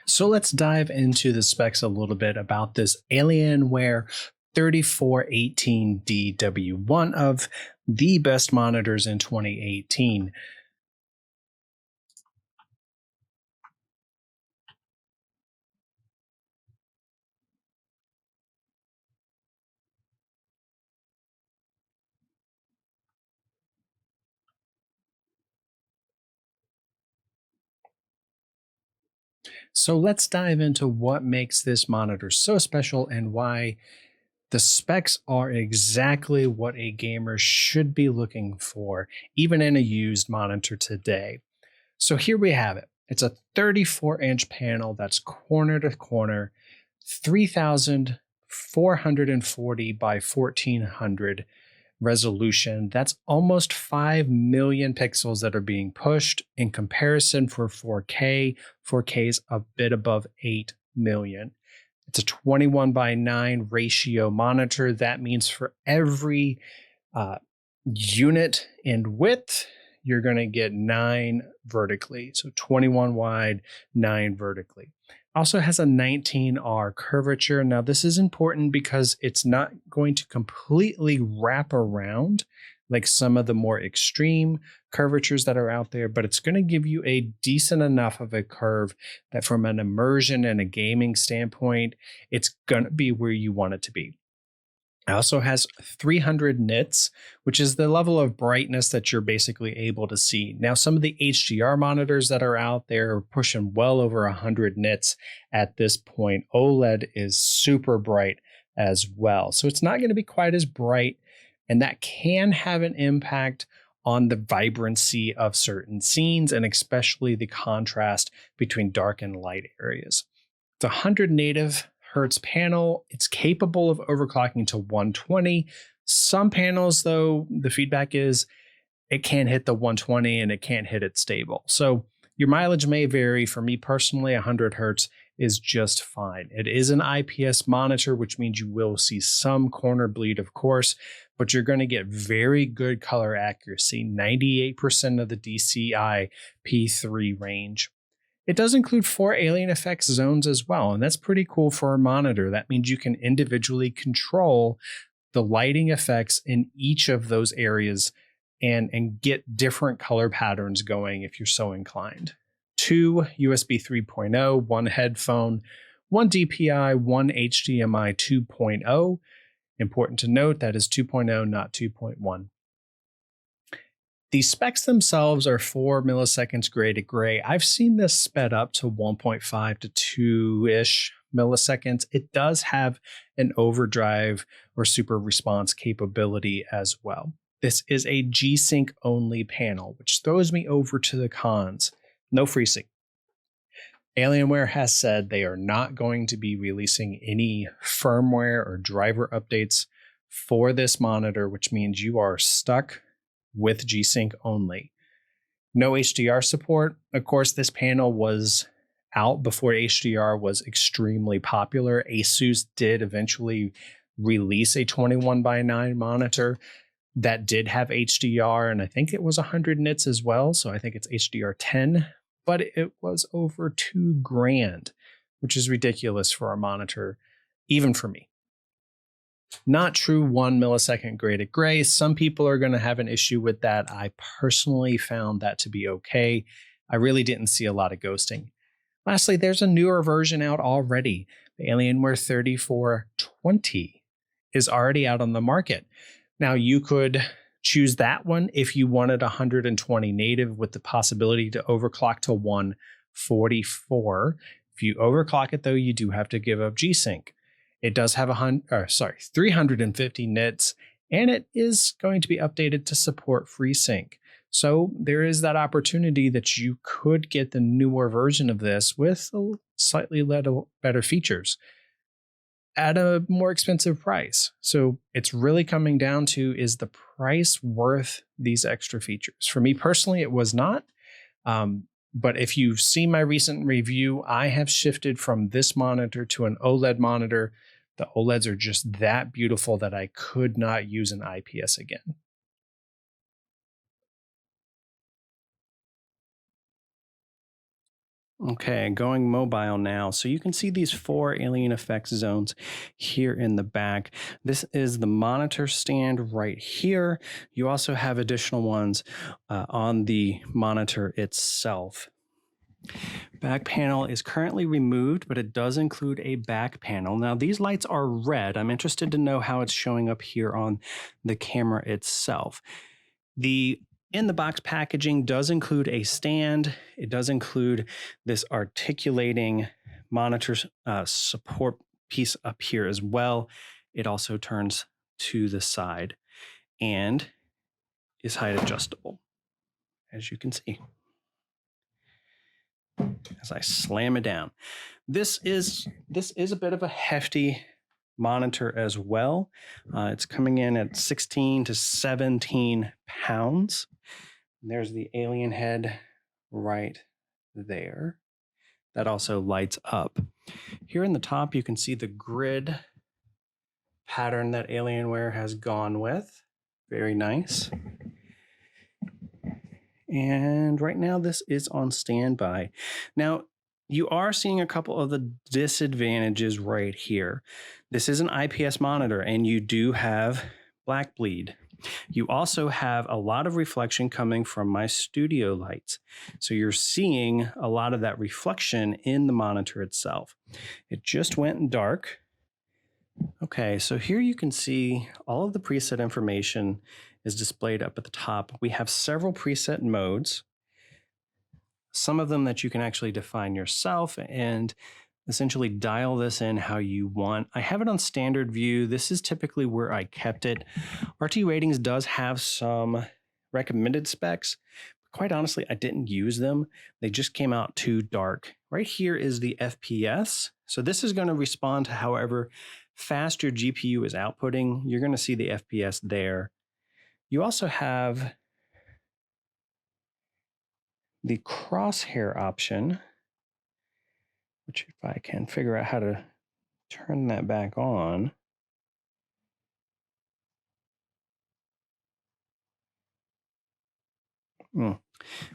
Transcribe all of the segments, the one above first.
So let's dive into the specs a little bit about this Alienware 3418DW, one of the best monitors in 2018. So let's dive into what makes this monitor so special and why the specs are exactly what a gamer should be looking for, even in a used monitor today. So here we have it. It's a 34-inch panel that's corner to corner, 3,440 by 1,400 resolution. That's almost 5 million pixels that are being pushed. In comparison, for 4K, 4K is a bit above 8 million. It's a 21:9 ratio monitor. That means for every unit in width, you're going to get 9 vertically. So 21 wide, 9 vertically. Also has a 19R curvature. Now, this is important because it's not going to completely wrap around like some of the more extreme curvatures that are out there, but it's going to give you a decent enough of a curve that from an immersion and a gaming standpoint, it's going to be where you want it to be. It also has 300 nits, which is the level of brightness that you're basically able to see. Now, some of the HDR monitors that are out there are pushing well over 100 nits at this point. OLED is super bright as well. So it's not going to be quite as bright, and that can have an impact on the vibrancy of certain scenes and especially the contrast between dark and light areas. It's a 100 native hertz panel. It's capable of overclocking to 120. Some panels, though, the feedback is it can't hit the 120 and it can't hit it stable. So your mileage may vary. For me personally, 100 hertz is just fine. It is an IPS monitor, which means you will see some corner bleed, of course, but you're going to get very good color accuracy, 98% of the DCI P3 range. It does include 4 alien effects zones as well, and that's pretty cool for a monitor. That means you can individually control the lighting effects in each of those areas and get different color patterns going if you're so inclined. 2 USB 3.0, 1 headphone, 1 DPI, 1 HDMI 2.0. Important to note that is 2.0, not 2.1. The specs themselves are 4 milliseconds gray to gray. I've seen this sped up to 1.5 to 2-ish milliseconds. It does have an overdrive or super response capability as well. This is a G-Sync only panel, which throws me over to the cons. No FreeSync. Alienware has said they are not going to be releasing any firmware or driver updates for this monitor, which means you are stuck with G-Sync only. No HDR support. Of course, this panel was out before HDR was extremely popular. Asus did eventually release a 21:9 monitor that did have HDR, and I think it was 100 nits as well, so I think it's HDR 10, but it was over $2,000, which is ridiculous for a monitor, even for me. Not true 1 millisecond gray to gray. Some people are going to have an issue with that. I personally found that to be okay. I really didn't see a lot of ghosting. Lastly, there's a newer version out already. The Alienware 3420 is already out on the market. Now, you could choose that one if you wanted 120 native with the possibility to overclock to 144. If you overclock it, though, you do have to give up G-Sync. It does have 350 nits, and it is going to be updated to support FreeSync. So there is that opportunity that you could get the newer version of this with slightly better features at a more expensive price. So it's really coming down to, is the price worth these extra features? For me personally, it was not. But if you've seen my recent review, I have shifted from this monitor to an OLED monitor. The OLEDs are just that beautiful that I could not use an IPS again. Okay, going mobile now. So you can see these 4 alien effects zones here in the back. This is the monitor stand right here. You also have additional ones on the monitor itself. Back panel is currently removed, but it does include a back panel. Now these lights are red. I'm interested to know how it's showing up here on the camera itself. The in the box packaging does include a stand. It does include this articulating monitor support piece up here as well. It also turns to the side and is height adjustable, as you can see. As I slam it down, this is a bit of a hefty monitor as well. It's coming in at 16 to 17 pounds. There's the alien head right there. That also lights up. Here in the top, you can see the grid pattern that Alienware has gone with. Very nice. And right now this is on standby. Now, you are seeing a couple of the disadvantages right here. This is an IPS monitor and you do have black bleed. You also have a lot of reflection coming from my studio lights. So you're seeing a lot of that reflection in the monitor itself. It just went dark. Okay, so here you can see all of the preset information is displayed up at the top. We have several preset modes, some of them that you can actually define yourself and essentially dial this in how you want. I have it on standard view. This is typically where I kept it. RTRatings does have some recommended specs. Quite honestly, I didn't use them. They just came out too dark. Right here is the FPS. So this is going to respond to however fast your GPU is outputting. You're going to see the FPS there. You also have the crosshair option, which if I can figure out how to turn that back on.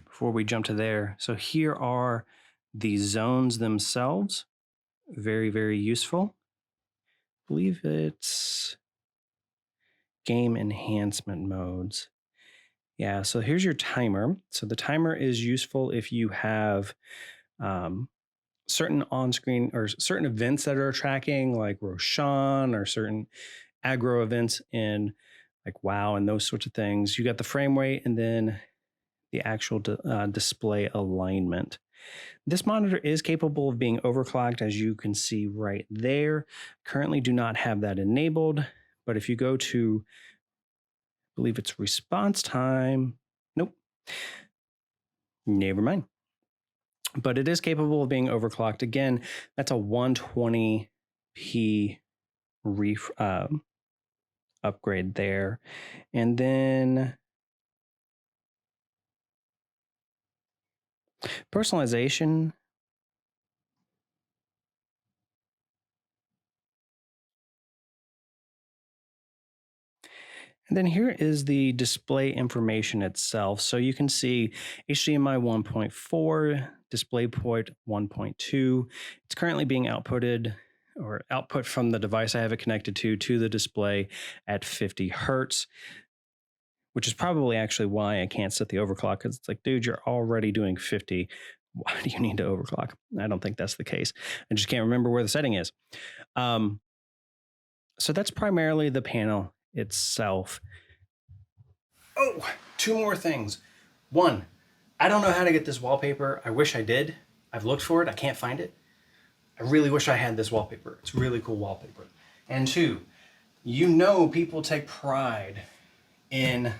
Before we jump to there, so here are the zones themselves. Very, very useful. I believe it's game enhancement modes. Yeah, so here's your timer. So the timer is useful if you have certain on-screen or certain events that are tracking, like Roshan, or certain aggro events in like WoW and those sorts of things. You got the frame rate and then the actual display alignment. This monitor is capable of being overclocked, as you can see right there. Currently do not have that enabled, but if you go to, I believe it's response time, nope, never mind. But it is capable of being overclocked. Again, that's a 120p upgrade there. And then personalization. And then here is the display information itself. So you can see HDMI 1.4, DisplayPort 1.2. It's currently being outputted or output from the device I have it connected to the display at 50 Hertz, which is probably actually why I can't set the overclock, because it's like, dude, you're already doing 50. Why do you need to overclock? I don't think that's the case. I just can't remember where the setting is. So that's primarily the panel itself. Oh, 2 more things. 1, I don't know how to get this wallpaper. I wish I did. I've looked for it. I can't find it. I really wish I had this wallpaper. It's really cool wallpaper. And 2, you know, people take pride in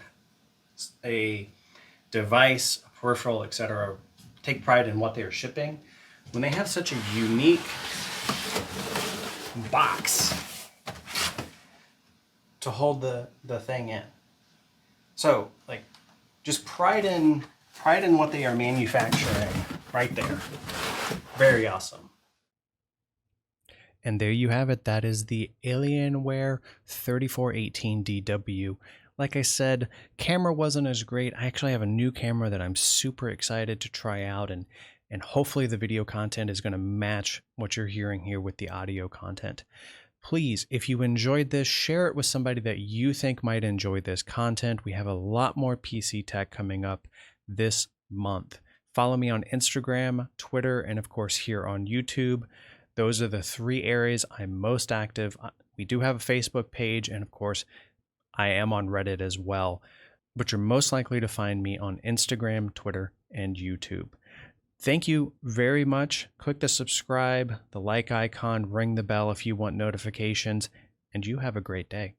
a device, a peripheral, etc. Take pride in what they are shipping. When they have such a unique box to hold the thing in. So, like, just pride in what they are manufacturing right there. Very awesome. And there you have it. That is the Alienware 3418DW. Like I said, camera wasn't as great. I actually have a new camera that I'm super excited to try out and and hopefully the video content is going to match what you're hearing here with the audio content. Please, if you enjoyed this, share it with somebody that you think might enjoy this content. We have a lot more PC tech coming up this month. Follow me on Instagram, Twitter, and of course here on YouTube. Those are the 3 areas I'm most active. We do have a Facebook page, and of course, I am on Reddit as well. But you're most likely to find me on Instagram, Twitter, and YouTube. Thank you very much. Click the subscribe, the like icon, ring the bell if you want notifications, and you have a great day.